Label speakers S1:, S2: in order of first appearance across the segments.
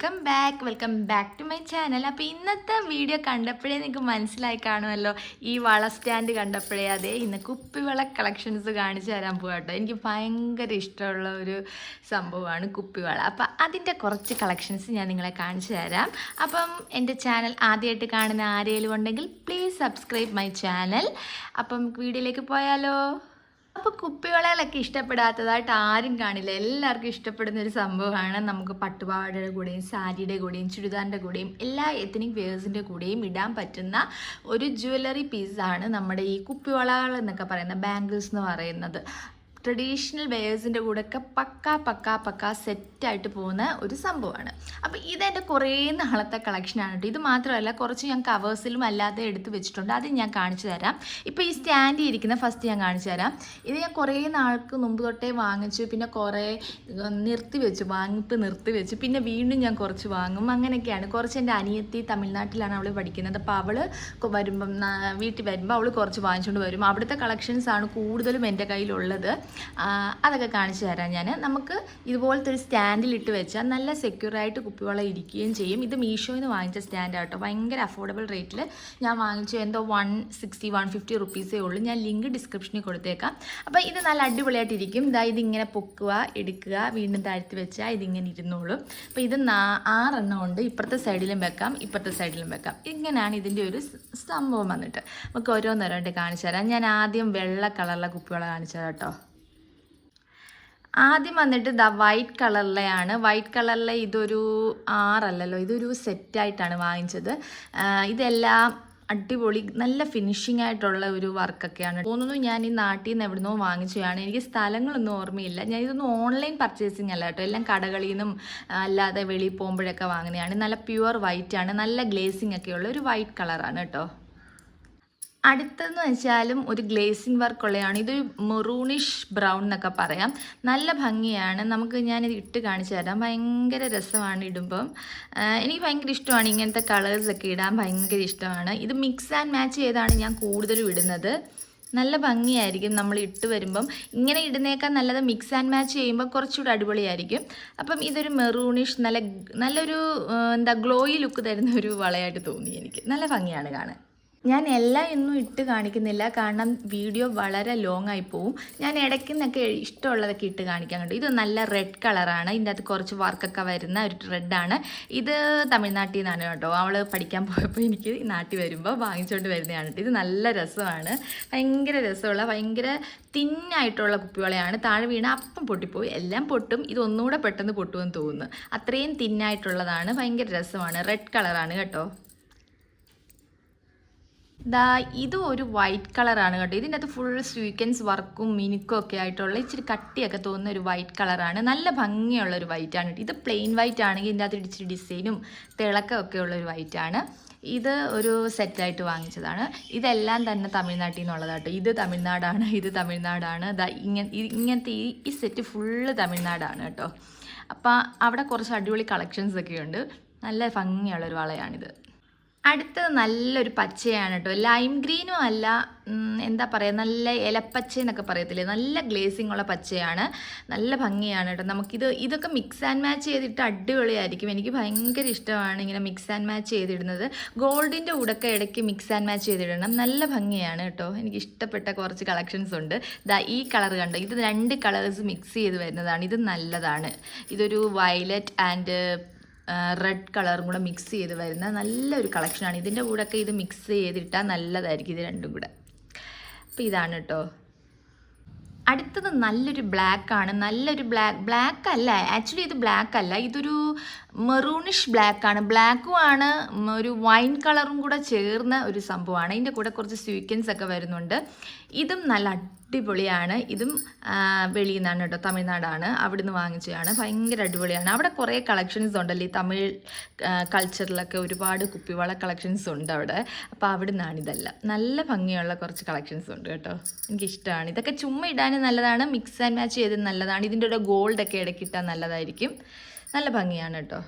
S1: Welcome back to my channel. അപ്പോൾ ഇന്നത്തെ video കണ്ടപ്പോഴേ നിങ്ങൾക്ക് മനസ്സിലായി കാണുമല്ലോ, ഈ വള സ്റ്റാൻഡ് കണ്ടപ്പോഴേ അതെ ഇന്ന് കുപ്പിവള കളക്ഷൻസ് കാണിച്ചു തരാൻ പോകാട്ടോ. എനിക്ക് ഭയങ്കര ഇഷ്ടമുള്ള ഒരു സംഭവമാണ് കുപ്പിവള. അപ്പം അതിൻ്റെ കുറച്ച് കളക്ഷൻസ് ഞാൻ നിങ്ങളെ കാണിച്ചു തരാം. അപ്പം എൻ്റെ ചാനൽ ആദ്യമായിട്ട് കാണുന്ന ആരെങ്കിലും ഉണ്ടെങ്കിൽ പ്ലീസ് സബ്സ്ക്രൈബ് മൈ ചാനൽ. അപ്പം വീഡിയോയിലേക്ക് പോയാലോ. അപ്പോൾ കുപ്പിവളകളൊക്കെ ഇഷ്ടപ്പെടാത്തതായിട്ട് ആരും കാണില്ല, എല്ലാവർക്കും ഇഷ്ടപ്പെടുന്ന ഒരു സംഭവമാണ്. നമുക്ക് പട്ടുപാവാടയുടെ കൂടെയും സാരിയുടെ കൂടെയും ചുരിദാറിൻ്റെ കൂടെയും എല്ലാ എത്നിക് വെയേഴ്സിൻ്റെ കൂടെയും ഇടാൻ പറ്റുന്ന ഒരു ജ്വല്ലറി പീസാണ് നമ്മുടെ ഈ കുപ്പിവളകൾ എന്നൊക്കെ പറയുന്ന ബാംഗിൾസ് എന്ന് പറയുന്നത്. ട്രഡീഷണൽ വെയേഴ്സിൻ്റെ കൂടെയൊക്കെ പക്ക സെറ്റായിട്ട് പോകുന്ന ഒരു സംഭവമാണ്. അപ്പോൾ ഇതെൻ്റെ കുറേ നാളത്തെ കളക്ഷനാണ് കേട്ടോ. ഇത് മാത്രമല്ല, കുറച്ച് ഞാൻ കവേഴ്സിലും അല്ലാതെ എടുത്ത് വെച്ചിട്ടുണ്ട്, അത് ഞാൻ കാണിച്ചു തരാം. ഇപ്പോൾ ഈ സ്റ്റാൻഡിൽ ഇരിക്കുന്ന ഫസ്റ്റ് ഞാൻ കാണിച്ചു തരാം. ഇത് ഞാൻ കുറേ നാൾക്ക് മുമ്പ് തൊട്ടേ വാങ്ങിച്ചു, പിന്നെ കുറേ വാങ്ങിപ്പ് നിർത്തി വെച്ചു, പിന്നെ വീണ്ടും ഞാൻ കുറച്ച് വാങ്ങും, അങ്ങനെയൊക്കെയാണ്. കുറച്ച് എൻ്റെ അനിയത്തി തമിഴ്നാട്ടിലാണ് അവൾ പഠിക്കുന്നത്. അപ്പോൾ അവൾ വരുമ്പം വീട്ടിൽ വരുമ്പോൾ അവൾ കുറച്ച് വാങ്ങിച്ചുകൊണ്ട് വരും. അവിടുത്തെ കളക്ഷൻസാണ് കൂടുതലും എൻ്റെ കയ്യിലുള്ളത്. അതൊക്കെ കാണിച്ചു തരാം ഞാൻ. നമുക്ക് ഇതുപോലത്തെ ഒരു സ്റ്റാൻഡിലിട്ട് വെച്ചാൽ നല്ല സെക്യൂറായിട്ട് കുപ്പിവള ഇരിക്കുകയും ചെയ്യും. ഇത് മീഷോയിൽ നിന്ന് വാങ്ങിച്ച സ്റ്റാൻഡാട്ടോ. ഭയങ്കര അഫോർഡബിൾ റേറ്റിൽ ഞാൻ വാങ്ങിച്ചു. എന്തോ 160-150 റുപ്പീസേ ഉള്ളൂ. ഞാൻ ലിങ്ക് ഡിസ്ക്രിപ്ഷനിൽ കൊടുത്തേക്കാം. അപ്പോൾ ഇത് നല്ല അടിപൊളിയായിട്ടിരിക്കും. ഇതിങ്ങനെ പൊക്കുക, എടുക്കുക, വീണ്ടും താഴ്ത്തി വെച്ചാൽ ഇതിങ്ങനെ ഇരുന്നോളും. അപ്പോൾ ഇത് 6 എണ്ണം ഉണ്ട്. ഇപ്പുറത്തെ സൈഡിലും വെക്കാം, ഇപ്പുറത്തെ സൈഡിലും വെക്കാം. ഇങ്ങനെയാണ് ഇതിൻ്റെ ഒരു സംഭവം വന്നിട്ട്. നമുക്ക് ഓരോന്നോരോട്ട് കാണിച്ചു തരാം. ഞാൻ ആദ്യം വെള്ള കളറിലെ കുപ്പിവള കാണിച്ചു തരാം കേട്ടോ. ആദ്യം വന്നിട്ട് വൈറ്റ് കളറിലെയാണ്. വൈറ്റ് കളറിലെ ഇതൊരു 6 അല്ലല്ലോ, ഇതൊരു സെറ്റായിട്ടാണ് വാങ്ങിച്ചത്. ഇതെല്ലാം അടിപൊളി നല്ല ഫിനിഷിംഗ് ആയിട്ടുള്ള ഒരു വർക്കൊക്കെയാണ് തോന്നുന്നു. ഞാൻ ഈ നാട്ടിൽ നിന്ന് എവിടുന്നോ വാങ്ങിച്ചതാണ്. എനിക്ക് സ്ഥലങ്ങളൊന്നും ഓർമ്മയില്ല. ഞാൻ ഇതൊന്നും ഓൺലൈൻ പർച്ചേസിങ് അല്ല കേട്ടോ, എല്ലാം കടകളിൽ നിന്നും അല്ലാതെ വെളിയിൽ പോകുമ്പോഴൊക്കെ വാങ്ങുന്നതാണ്. നല്ല പ്യുവർ വൈറ്റ് ആണ്, നല്ല ഗ്ലേസിംഗ് ഒക്കെ ഉള്ള ഒരു വൈറ്റ് കളറാണ് കേട്ടോ. അടുത്തതെന്ന് വെച്ചാലും ഒരു ഗ്ലേസിങ് വർക്കുള്ളതാണ്. ഇതൊരു മെറൂണിഷ് ബ്രൗൺ എന്നൊക്കെ പറയാം. നല്ല ഭംഗിയാണ്. ഞാനിത് ഇട്ട് കാണിച്ചു തരാം. ഭയങ്കര രസമാണ് ഇടുമ്പം. എനിക്ക് ഭയങ്കര ഇഷ്ടമാണ് ഇങ്ങനത്തെ കളേഴ്സൊക്കെ ഇടാൻ, ഭയങ്കര ഇഷ്ടമാണ്. ഇത് മിക്സ് ആൻഡ് മാച്ച് ചെയ്താണ് ഞാൻ കൂടുതലും ഇടുന്നത്. നല്ല ഭംഗിയായിരിക്കും നമ്മൾ ഇട്ട് വരുമ്പം. ഇങ്ങനെ ഇടുന്നേക്കാൾ നല്ലത് മിക്സ് ആൻഡ് മാച്ച് ചെയ്യുമ്പോൾ കുറച്ചുകൂടെ അടിപൊളിയായിരിക്കും. അപ്പം ഇതൊരു മെറൂണിഷ് നല്ലൊരു ഗ്ലോയി ലുക്ക് തരുന്ന ഒരു വളയായിട്ട് തോന്നി എനിക്ക്. നല്ല ഭംഗിയാണ് കാണാൻ. ഞാൻ എല്ലാം ഒന്നും ഇട്ട് കാണിക്കുന്നില്ല, കാരണം വീഡിയോ വളരെ ലോങ് ആയി പോവും. ഞാൻ ഇടയ്ക്കുന്നൊക്കെ ഇഷ്ടമുള്ളതൊക്കെ ഇട്ട് കാണിക്കാൻ കണ്ടു. ഇത് നല്ല റെഡ് കളറാണ്. ഇതിൻ്റെ അകത്ത് കുറച്ച് വർക്കൊക്കെ വരുന്ന ഒരു റെഡാണ്. ഇത് തമിഴ്നാട്ടിൽ നിന്നാണ് കേട്ടോ. അവൾ പഠിക്കാൻ പോയപ്പോൾ എനിക്ക് നാട്ടിൽ വരുമ്പോൾ വാങ്ങിച്ചുകൊണ്ട് വരുന്നതാണ് കേട്ടോ. ഇത് നല്ല രസമാണ്. ഭയങ്കര രസമുള്ള ഭയങ്കര തിന്നായിട്ടുള്ള കുപ്പിവളയാണ്. താഴെ വീണ അപ്പം പൊട്ടിപ്പോയി, എല്ലാം പൊട്ടും. ഇതൊന്നുകൂടെ പെട്ടെന്ന് പൊട്ടുമെന്ന് തോന്നുന്നു. അത്രയും തിന്നായിട്ടുള്ളതാണ്. ഭയങ്കര രസമാണ്. റെഡ് കളറാണ് കേട്ടോ. ഇതും ഒരു വൈറ്റ് കളറാണ് കേട്ടോ. ഇതിൻ്റെ അകത്ത് ഫുൾ സ്വീക്വൻസ് വർക്കും മിനുക്കും ഒക്കെ ആയിട്ടുള്ള ഇച്ചിരി കട്ടിയൊക്കെ തോന്നുന്ന ഒരു വൈറ്റ് കളറാണ്. നല്ല ഭംഗിയുള്ള ഒരു വൈറ്റാണ് കേട്ടോ. ഇത് പ്ലെയിൻ വൈറ്റ് ആണെങ്കിൽ ഇതിൻ്റെ അകത്ത് ഇച്ചിരി ഡിസൈനും തിളക്കമൊക്കെ ഉള്ള ഒരു വൈറ്റാണ്. ഇത് ഒരു സെറ്റായിട്ട് വാങ്ങിച്ചതാണ്. ഇതെല്ലാം തന്നെ തമിഴ്നാട്ടിൽ നിന്നുള്ളതാട്ടോ. ഇത് തമിഴ്നാടാണ്. ഇങ്ങനത്തെ ഈ സെറ്റ് ഫുള്ള് തമിഴ്നാടാണ് കേട്ടോ. അപ്പം അവിടെ കുറച്ച് അടിപൊളി കളക്ഷൻസ് ഒക്കെ ഉണ്ട്. നല്ല ഭംഗിയുള്ളൊരു വളയാണിത്. അടുത്തത് നല്ലൊരു പച്ചയാണ് കേട്ടോ. ലൈം ഗ്രീനും അല്ല, എന്താ പറയുക, നല്ല ഇലപ്പച്ച എന്നൊക്കെ പറയത്തില്ലേ, നല്ല ഗ്ലേസിംഗ് ഉള്ള പച്ചയാണ്. നല്ല ഭംഗിയാണ് കേട്ടോ. ഇതൊക്കെ മിക്സ് ആൻഡ് മാച്ച് ചെയ്തിട്ട് അടിപൊളിയായിരിക്കും. എനിക്ക് ഭയങ്കര ഇഷ്ടമാണ് ഇങ്ങനെ മിക്സ് ആൻഡ് മാച്ച് ചെയ്തിടുന്നത്. ഗോൾഡിൻ്റെ കൂടെയൊക്കെ ഇടയ്ക്ക് മിക്സ് ആൻഡ് മാച്ച് ചെയ്തിടണം. നല്ല ഭംഗിയാണ് കേട്ടോ. എനിക്ക് ഇഷ്ടപ്പെട്ട കുറച്ച് കളക്ഷൻസ് ഉണ്ട്. ഈ കളർ കണ്ടോ, ഇത് 2 കളേഴ്സ് മിക്സ് ചെയ്ത് വരുന്നതാണ്. ഇത് നല്ലതാണ്. ഇതൊരു വയലറ്റ് ആൻഡ് റെഡ് കളറും കൂടെ മിക്സ് ചെയ്ത് വരുന്ന നല്ലൊരു കളക്ഷനാണ്. ഇതിൻ്റെ കൂടെയൊക്കെ ഇത് മിക്സ് ചെയ്തിട്ടാൽ നല്ലതായിരിക്കും ഇത് രണ്ടും കൂടെ. അപ്പോൾ ഇതാണ് കേട്ടോ. അടുത്തത് നല്ലൊരു ബ്ലാക്കാണ്. നല്ലൊരു ബ്ലാക്ക് അല്ല, ആക്ച്വലി ഇത് ബ്ലാക്ക് അല്ല, ഇതൊരു മെറൂണിഷ് ബ്ലാക്കാണ്. ബ്ലാക്കും ആണ്, ഒരു വൈൻ കളറും കൂടെ ചേർന്ന ഒരു സംഭവമാണ്. ഇതിൻ്റെ കൂടെ കുറച്ച് സ്വീക്വൻസ് ഒക്കെ വരുന്നുണ്ട്. ഇതും നല്ല അടിപൊളിയാണ്. ഇതും വെളിയിൽ നിന്നാണ് കേട്ടോ, തമിഴ്നാടാണ്. അവിടുന്ന് വാങ്ങിച്ചതാണ്. ഭയങ്കര അടിപൊളിയാണ്. അവിടെ കുറേ കളക്ഷൻസ് ഉണ്ടല്ലോ, ഈ തമിഴ് കൾച്ചറിലൊക്കെ ഒരുപാട് കുപ്പിവള കളക്ഷൻസ് ഉണ്ട് അവിടെ. അപ്പോൾ അവിടെ നിന്നാണ് ഇതെല്ലാം. നല്ല ഭംഗിയുള്ള കുറച്ച് കളക്ഷൻസ് ഉണ്ട് കേട്ടോ. എനിക്കിഷ്ടമാണ്. ഇതൊക്കെ ചുമ്മാ ഇടാനും നല്ലതാണ്, മിക്സ് ആൻഡ് മാച്ച് ചെയ്ത് നല്ലതാണ്. ഇതിൻ്റെ ഒരു ഗോൾഡൊക്കെ ഇടയ്ക്കിട്ടാൽ നല്ലതായിരിക്കും. നല്ല ഭംഗിയാണ് കേട്ടോ.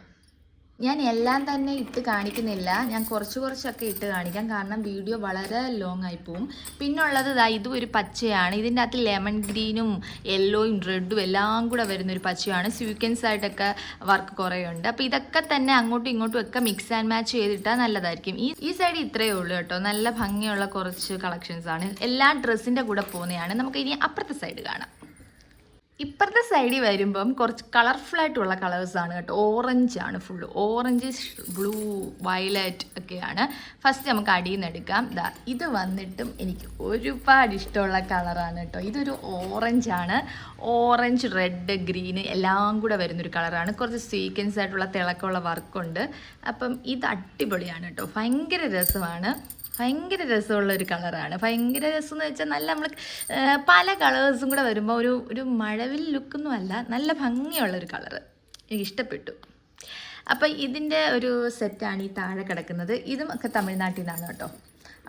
S1: ഞാൻ എല്ലാം തന്നെ ഇട്ട് കാണിക്കുന്നില്ല, ഞാൻ കുറച്ചൊക്കെ ഇട്ട് കാണിക്കാം, കാരണം വീഡിയോ വളരെ ലോങ് ആയി പോവും. പിന്നുള്ളത് ഇതും ഒരു പച്ചയാണ്, ഇതിൻ്റെ അകത്ത് ലെമൺ ഗ്രീനും യെല്ലോയും റെഡും എല്ലാം കൂടെ വരുന്നൊരു പച്ചയാണ്. സ്വീക്വൻസ് ആയിട്ടൊക്കെ വർക്ക് കുറേ ഉണ്ട്. അപ്പോൾ ഇതൊക്കെ തന്നെ അങ്ങോട്ടും ഇങ്ങോട്ടും ഒക്കെ മിക്സ് ആൻഡ് മാച്ച് ചെയ്തിട്ടാൽ നല്ലതായിരിക്കും. ഈ സൈഡ് ഇത്രയേ ഉള്ളൂ കേട്ടോ, നല്ല ഭംഗിയുള്ള കുറച്ച് കളക്ഷൻസ് ആണ്, എല്ലാ ഡ്രസ്സിൻ്റെ കൂടെ പോകുന്നതാണ്. നമുക്ക് ഇനി അപ്പുറത്തെ സൈഡ് കാണാം. ഇപ്പുറത്തെ സൈഡിൽ വരുമ്പം കുറച്ച് കളർഫുൾ ആയിട്ടുള്ള കളേഴ്സാണ് കേട്ടോ. ഓറഞ്ചാണ്, ഫുള്ള് ഓറഞ്ച്, ബ്ലൂ, വയലറ്റ് ഒക്കെയാണ്. ഫസ്റ്റ് നമുക്ക് അടിയിൽ നിന്ന് എടുക്കാം. ഇത് വന്നിട്ടും എനിക്ക് ഒരുപാട് ഇഷ്ടമുള്ള കളറാണ് കേട്ടോ. ഇതൊരു ഓറഞ്ചാണ്, ഓറഞ്ച്, റെഡ്, ഗ്രീന് എല്ലാം കൂടെ വരുന്നൊരു കളറാണ്. കുറച്ച് സ്വീക്വൻസ് ആയിട്ടുള്ള തിളക്കമുള്ള വർക്കുണ്ട്. അപ്പം ഇത് അടിപൊളിയാണ് കേട്ടോ, ഭയങ്കര രസമാണ്, ഭയങ്കര രസമുള്ള ഒരു കളറാണ്. ഭയങ്കര രസം എന്ന് വെച്ചാൽ നല്ല നമ്മൾ പല കളേഴ്സും കൂടെ വരുമ്പോൾ ഒരു മഴവിൽ ലുക്കൊന്നും അല്ല, നല്ല ഭംഗിയുള്ളൊരു കളറ്, എനിക്ക് ഇഷ്ടപ്പെട്ടു. അപ്പം ഇതിൻ്റെ ഒരു സെറ്റാണ് ഈ താഴെ കിടക്കുന്നത്. ഇതും ഒക്കെ തമിഴ്നാട്ടിൽ നിന്നാണ് കേട്ടോ.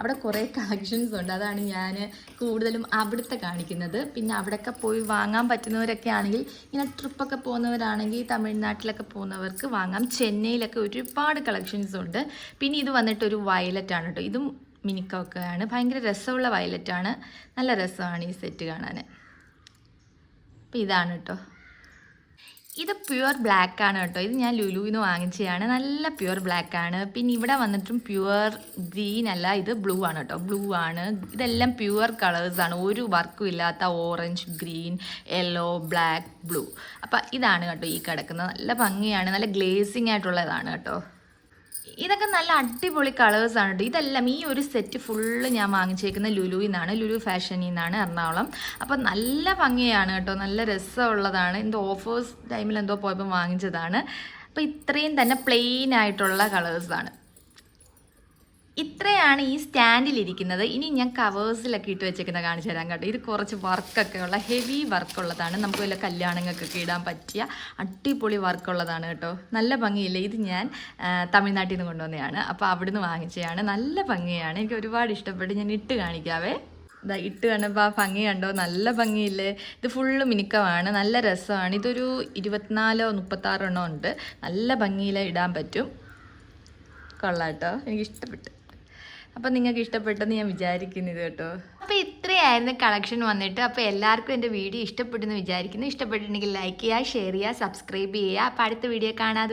S1: അവിടെ കുറേ കളക്ഷൻസ് ഉണ്ട്, അതാണ് ഞാൻ കൂടുതലും അവിടുത്തെ കാണിക്കുന്നത്. പിന്നെ അവിടെയൊക്കെ പോയി വാങ്ങാൻ പറ്റുന്നവരൊക്കെ ആണെങ്കിൽ, ഇങ്ങനെ ട്രിപ്പൊക്കെ പോകുന്നവരാണെങ്കിൽ തമിഴ്നാട്ടിലൊക്കെ പോകുന്നവർക്ക് വാങ്ങാം. ചെന്നൈയിലൊക്കെ ഒരുപാട് കളക്ഷൻസ് ഉണ്ട്. പിന്നെ ഇത് വന്നിട്ടൊരു വയലറ്റാണ് കേട്ടോ, ഇതും മിനിക്കൊക്കെയാണ്, ഭയങ്കര രസമുള്ള വയലറ്റാണ്, നല്ല രസമാണ് ഈ സെറ്റ് കാണാൻ. അപ്പം ഇതാണ് കേട്ടോ, ഇത് പ്യുവർ ബ്ലാക്ക് ആണ് കേട്ടോ. ഇത് ഞാൻ ലുലുവിൽ നിന്ന് വാങ്ങിച്ചതാണ്, നല്ല പ്യുവർ ബ്ലാക്ക് ആണ്. പിന്നെ ഇവിടെ വന്നിട്ടും പ്യുവർ ഗ്രീൻ അല്ല, ഇത് ബ്ലൂ ആണ് കേട്ടോ, ബ്ലൂ ആണ്. ഇതെല്ലാം പ്യുവർ കളേഴ്സാണ്, ഒരു വർക്കും ഇല്ലാത്ത orange, green, yellow, black, blue. അപ്പം ഇതാണ് കേട്ടോ ഈ കിടക്കുന്നത്, നല്ല ഭംഗിയാണ്, നല്ല ഗ്ലേസിങ് ആയിട്ടുള്ളതാണ് കേട്ടോ. ഇതൊക്കെ നല്ല അടിപൊളി കളേഴ്സാണ് കേട്ടോ. ഇതെല്ലാം ഈ ഒരു സെറ്റ് ഫുള്ള് ഞാൻ വാങ്ങിച്ചേക്കുന്ന ലുലുവിൽ നിന്നാണ്, ലുലു ഫാഷനിൽ നിന്നാണ്, എറണാകുളം. അപ്പോൾ നല്ല ഭംഗിയാണ് കേട്ടോ, നല്ല രസമുള്ളതാണ്. എന്തോ ഓഫേഴ്സ് ടൈമിൽ എന്തോ പോയപ്പോൾ വാങ്ങിച്ചതാണ്. അപ്പോൾ ഇത്രയും തന്നെ പ്ലെയിൻ ആയിട്ടുള്ള കളേഴ്സാണ്. ഇത്രയാണ് ഈ സ്റ്റാൻഡിലിരിക്കുന്നത്. ഇനി ഞാൻ കവേഴ്സിലൊക്കെ ഇട്ട് വെച്ചേക്കുന്ന കാണിച്ചു തരാം കേട്ടോ. ഇത് കുറച്ച് വർക്കൊക്കെ ഉള്ള ഹെവി വർക്കുള്ളതാണ്, നമുക്ക് വല്ല കല്യാണങ്ങൾക്കൊക്കെ ഇടാൻ പറ്റിയ അടിപൊളി വർക്കുള്ളതാണ് കേട്ടോ, നല്ല ഭംഗിയില്ലേ. ഇത് ഞാൻ തമിഴ്നാട്ടിൽ നിന്ന് കൊണ്ടുവന്നതാണ്, അപ്പോൾ അവിടുന്ന് വാങ്ങിച്ചതാണ്, നല്ല ഭംഗിയാണ്, എനിക്ക് ഒരുപാട് ഇഷ്ടപ്പെട്ട്. ഞാൻ ഇട്ട് കാണിക്കാവേ. ഇട്ട് കണ്ടപ്പോൾ ആ ഭംഗി കണ്ടോ, നല്ല ഭംഗിയില്ലേ. ഇത് ഫുള്ള് മിനുക്കമാണ്, നല്ല രസമാണ്. ഇതൊരു 24-36 എണ്ണം ഉണ്ട്, നല്ല ഭംഗിയിൽ ഇടാൻ പറ്റും, കൊള്ളാം കേട്ടോ, എനിക്കിഷ്ടപ്പെട്ടു. അപ്പം നിങ്ങൾക്ക് ഇഷ്ടപ്പെട്ടെന്ന് ഞാൻ വിചാരിക്കുന്നത് കേട്ടോ. അപ്പോൾ ഇത്രയായിരുന്നു കളക്ഷൻ വന്നിട്ട്. അപ്പോൾ എല്ലാവർക്കും എൻ്റെ വീഡിയോ ഇഷ്ടപ്പെട്ടെന്ന് വിചാരിക്കുന്നു. ഇഷ്ടപ്പെട്ടിട്ടുണ്ടെങ്കിൽ ലൈക്ക് ചെയ്യുക, ഷെയർ ചെയ്യുക, സബ്സ്ക്രൈബ് ചെയ്യുക. അപ്പോൾ അടുത്ത വീഡിയോ കാണാതെ